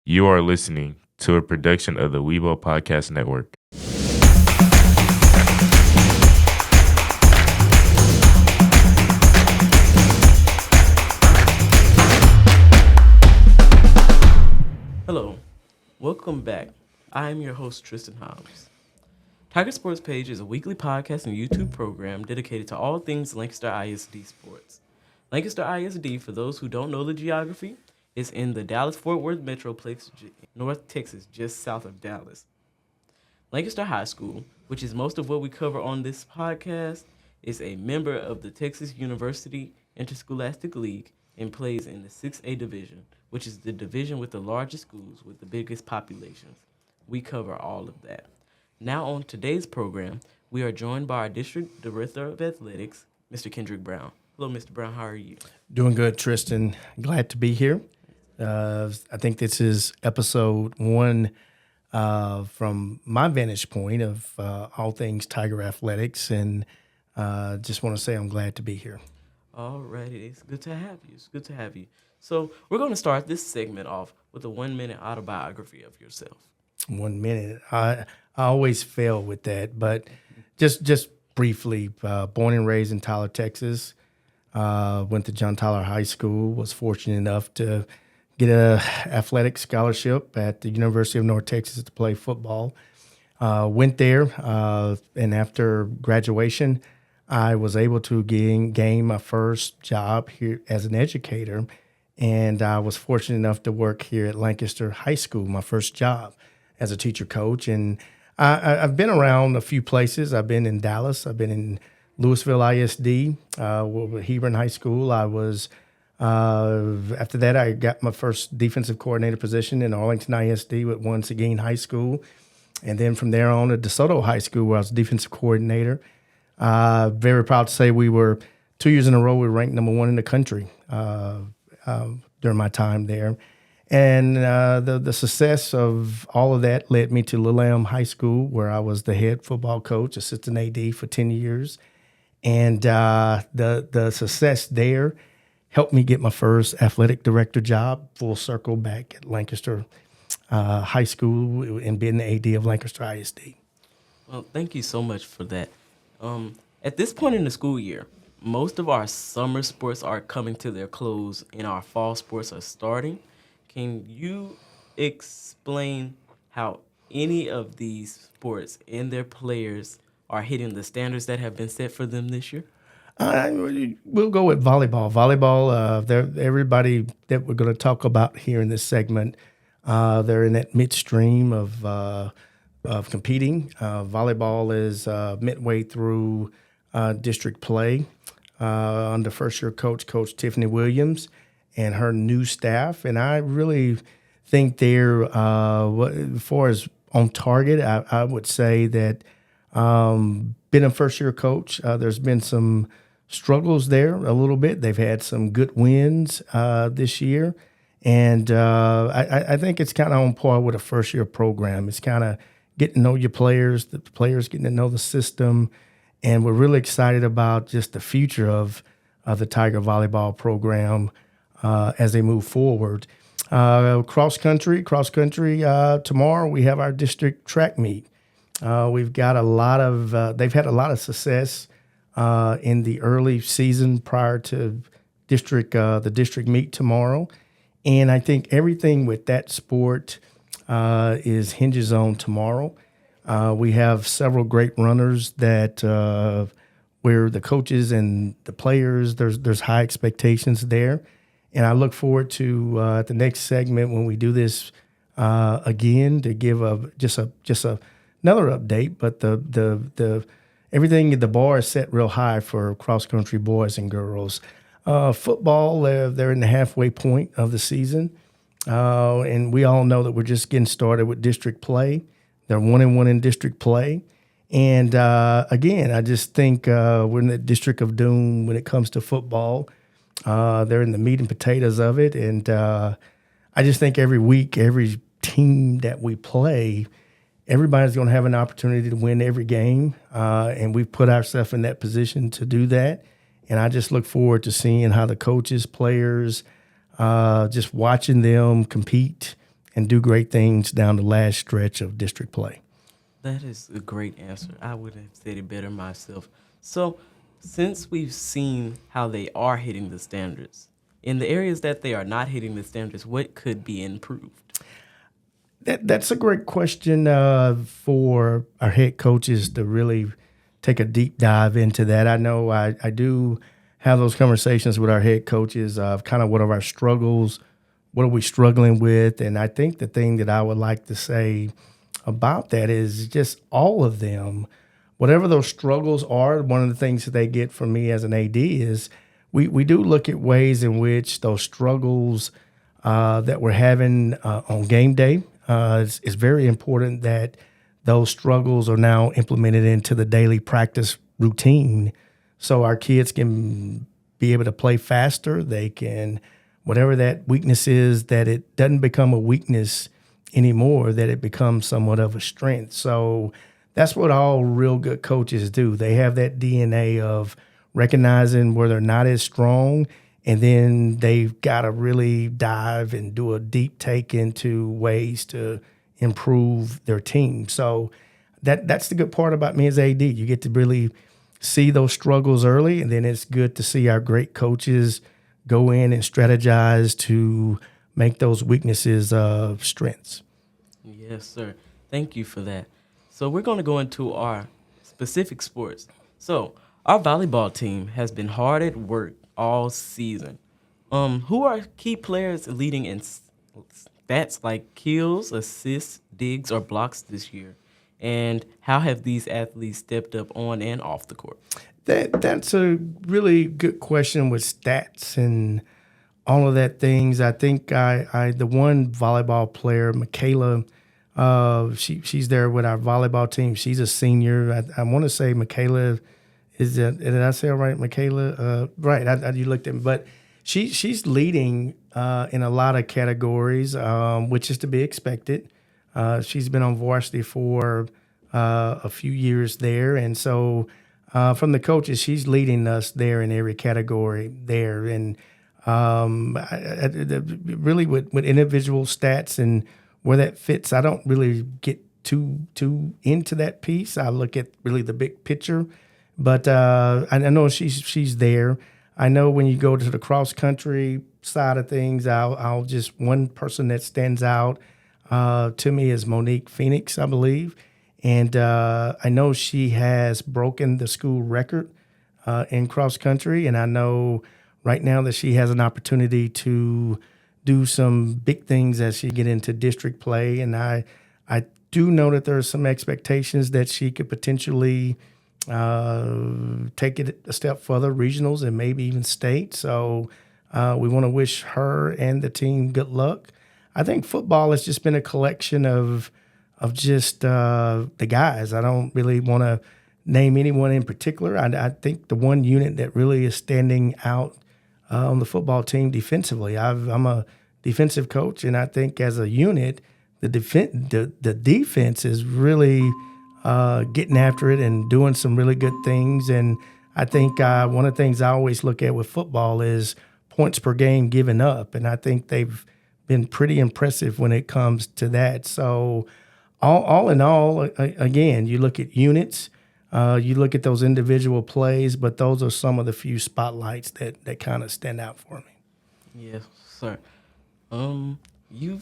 You are listening to a production of the Weibo Podcast Network. Hello, welcome back. I am your host, Tristan Hobbs. Tiger Sports Page is a weekly podcast and YouTube program dedicated to all things Lancaster ISD sports. Lancaster ISD, for those who don't know the geography, is in the Dallas-Fort Worth Metroplex, North Texas, just south of Dallas. Lancaster High School, which is most of what we cover on this podcast, is a member of the Texas University Interscholastic League and plays in the 6A division, which is the division with the largest schools with the biggest populations. We cover all of that. Now on today's program, we are joined by our District Director of Athletics, Mr. Kendrick Brown. Hello, Mr. Brown. How are you? Doing good, Tristan. Glad to be here. I think this is episode 1 from my vantage point of all things Tiger athletics, and just want to say I'm glad to be here. All righty. It's good to have you. It's good to have you. So we're going to start this segment off with a 1-minute autobiography of yourself. 1 minute. I always fail with that, but just briefly, born and raised in Tyler, Texas. Went to John Tyler High School, was fortunate enough to get an athletic scholarship at the University of North Texas to play football. Went there, and after graduation, I was able to gain my first job here as an educator, and I was fortunate enough to work here at Lancaster High School, my first job as a teacher coach. And I've been around a few places. I've been in Dallas. I've been in Louisville ISD, Hebron High School. I was after that, I got my first defensive coordinator position in Arlington ISD with Once Again High School. And then from there on to DeSoto High School, where I was defensive coordinator. Very proud to say we were 2 years in a row, we were ranked number 1 in the country during my time there. And the success of all of that led me to Little Elm High School, where I was the head football coach, assistant AD for 10 years. And the success there helped me get my first athletic director job, full circle back at Lancaster High School and being the AD of Lancaster ISD. Well, thank you so much for that. At this point in the school year, most of our summer sports are coming to their close and our fall sports are starting. Can you explain how any of these sports and their players are hitting the standards that have been set for them this year? We'll go with volleyball. Volleyball, everybody that we're going to talk about here in this segment, they're in that midstream of competing. Volleyball is midway through district play under first-year coach Tiffany Williams and her new staff. And I really think they're, as far as on target, I would say that been a first-year coach, there's been some struggles there a little bit. They've had some good wins this year. And I think it's kind of on par with a first-year program. It's kind of getting to know your players, the players getting to know the system. And we're really excited about just the future of the Tiger volleyball program as they move forward. Cross country, tomorrow we have our district track meet. We've got they've had a lot of success in the early season prior to the district meet tomorrow. And I think everything with that sport hinges on tomorrow. We have several great runners that where the coaches and the players, there's high expectations there. And I look forward to the next segment when we do this again to give another update. But the everything, the bar is set real high for cross country boys and girls. Football, they're in the halfway point of the season, and we all know that we're just getting started with district play. They're 1-1 in district play, and again, I just think we're in the district of doom when it comes to football. They're in the meat and potatoes of it, and I just think every week, every team that we play, everybody's going to have an opportunity to win every game, and we've put ourselves in that position to do that. And I just look forward to seeing how the coaches, players, just watching them compete and do great things down the last stretch of district play. That is a great answer. I would have said it better myself. So, since we've seen how they are hitting the standards, in the areas that they are not hitting the standards, what could be improved? That's a great question for our head coaches to really take a deep dive into that. I know I do have those conversations with our head coaches of kind of what are our struggles, what are we struggling with, and I think the thing that I would like to say about that is just all of them, whatever those struggles are, one of the things that they get from me as an AD is we do look at ways in which those struggles that we're having on game day, it's very important that those struggles are now implemented into the daily practice routine so our kids can be able to play faster. They can, whatever that weakness is, that it doesn't become a weakness anymore, that it becomes somewhat of a strength. So that's what all real good coaches do. They have that DNA of recognizing where they're not as strong, and then they've got to really dive and do a deep take into ways to improve their team. So that's the good part about me as AD. You get to really see those struggles early, and then it's good to see our great coaches go in and strategize to make those weaknesses strengths. Yes, sir. Thank you for that. So we're going to go into our specific sports. So our volleyball team has been hard at work all season. Who are key players leading in stats like kills, assists, digs, or blocks this year? And how have these athletes stepped up on and off the court? That's a really good question with stats and all of that things. I think the one volleyball player, Michaela, she's there with our volleyball team. She's a senior. I want to say Michaela, did I say it right, Michaela? Right, you looked at me. But she's leading in a lot of categories, which is to be expected. She's been on varsity for a few years there. And so from the coaches, she's leading us there in every category there. And really with individual stats and where that fits, I don't really get too into that piece. I look at really the big picture. But I know she's there. I know when you go to the cross country side of things, I'll just one person that stands out to me is Monique Phoenix, I believe, and I know she has broken the school record in cross country, and I know right now that she has an opportunity to do some big things as she get into district play, and I do know that there are some expectations that she could potentially take it a step further, regionals and maybe even state. So we want to wish her and the team good luck. I think football has just been a collection of just the guys. I don't really want to name anyone in particular. I think the one unit that really is standing out on the football team defensively. I'm a defensive coach, and I think as a unit, the defense is really getting after it and doing some really good things. And I think one of the things I always look at with football is points per game given up. And I think they've been pretty impressive when it comes to that. So all in all, again, you look at units, you look at those individual plays, but those are some of the few spotlights that kind of stand out for me. Yes, sir. You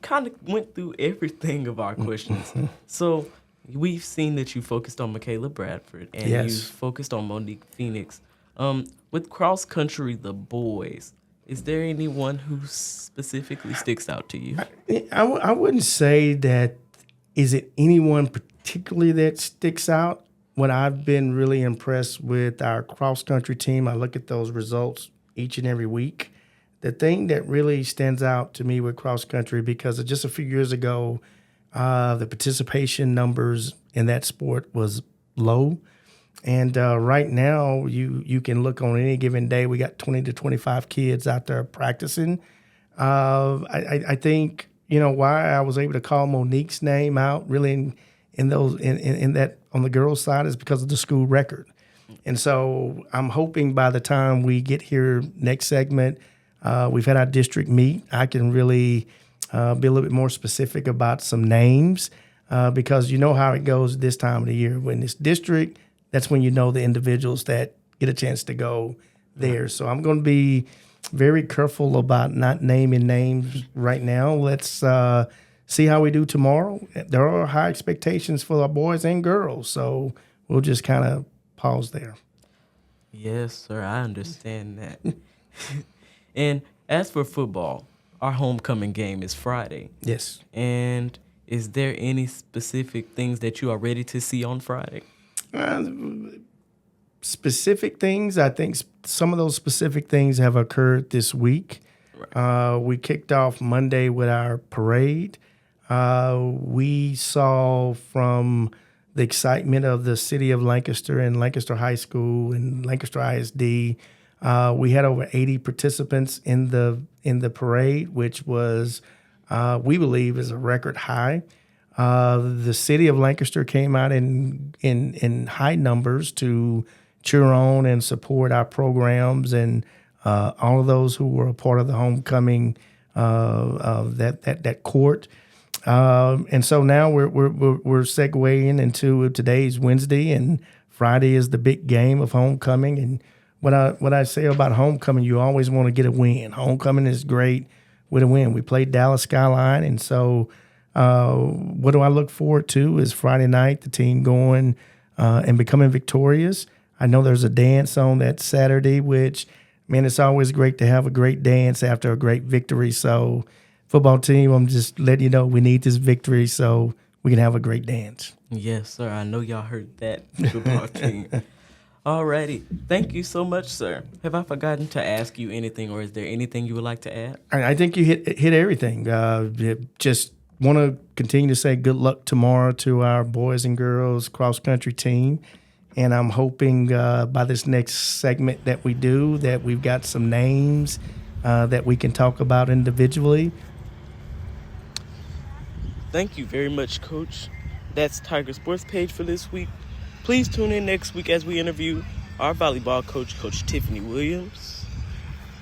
kind of went through everything of our questions. So we've seen that you focused on Michaela Bradford and Yes. you focused on Monique Phoenix. With cross country, the boys, is there anyone who specifically sticks out to you? I wouldn't say that. Is it anyone particularly that sticks out? When I've been really impressed with our cross country team, I look at those results each and every week. The thing that really stands out to me with cross country, because just a few years ago, the participation numbers in that sport was low. And right now, you can look on any given day, we got 20 to 25 kids out there practicing. I think, why I was able to call Monique's name out really in that on the girls' side is because of the school record. And so I'm hoping by the time we get here next segment, we've had our district meet, I can really be a little bit more specific about some names because you know how it goes this time of the year. When it's district, that's when you know the individuals that get a chance to go there. So I'm going to be very careful about not naming names right now. Let's see how we do tomorrow. There are high expectations for our boys and girls, so we'll just kind of pause there. Yes, sir, I understand that. And as for football, our homecoming game is Friday. Yes. And is there any specific things that you are ready to see on Friday? Specific things, I think some of those specific things have occurred this week. Right. We kicked off Monday with our parade. We saw from the excitement of the city of Lancaster and Lancaster High School and Lancaster ISD, we had over 80 participants in the parade, which was, we believe, is a record high. The city of Lancaster came out in high numbers to cheer on and support our programs and all of those who were a part of the homecoming that court. And so now we're segueing into today's Wednesday, and Friday is the big game of homecoming. And what I say about homecoming, you always want to get a win. Homecoming is great with a win. We played Dallas Skyline, and so what do I look forward to is Friday night, the team going and becoming victorious. I know there's a dance on that Saturday, which, man, it's always great to have a great dance after a great victory. So, football team, I'm just letting you know we need this victory so we can have a great dance. Yes, sir. I know y'all heard that, football team. Alrighty. Thank you so much, sir. Have I forgotten to ask you anything, or is there anything you would like to add? I think you hit everything. Just want to continue to say good luck tomorrow to our boys and girls cross-country team. And I'm hoping by this next segment that we do that we've got some names that we can talk about individually. Thank you very much, Coach. That's Tiger Sports Page for this week. Please tune in next week as we interview our volleyball coach, Coach Tiffany Williams.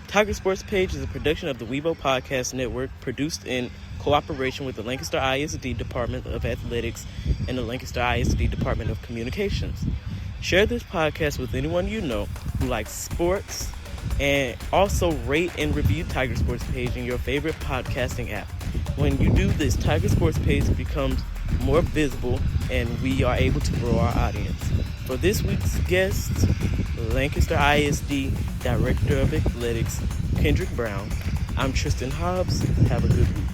Tiger Sports Page is a production of the Weibo Podcast Network, produced in cooperation with the Lancaster ISD Department of Athletics and the Lancaster ISD Department of Communications. Share this podcast with anyone you know who likes sports, and also rate and review Tiger Sports Page in your favorite podcasting app. When you do this, Tiger Sports Page becomes more visible and we are able to grow our audience. For this week's guest, Lancaster ISD Director of Athletics, Kendrick Brown, I'm Tristan Hobbs. Have a good week.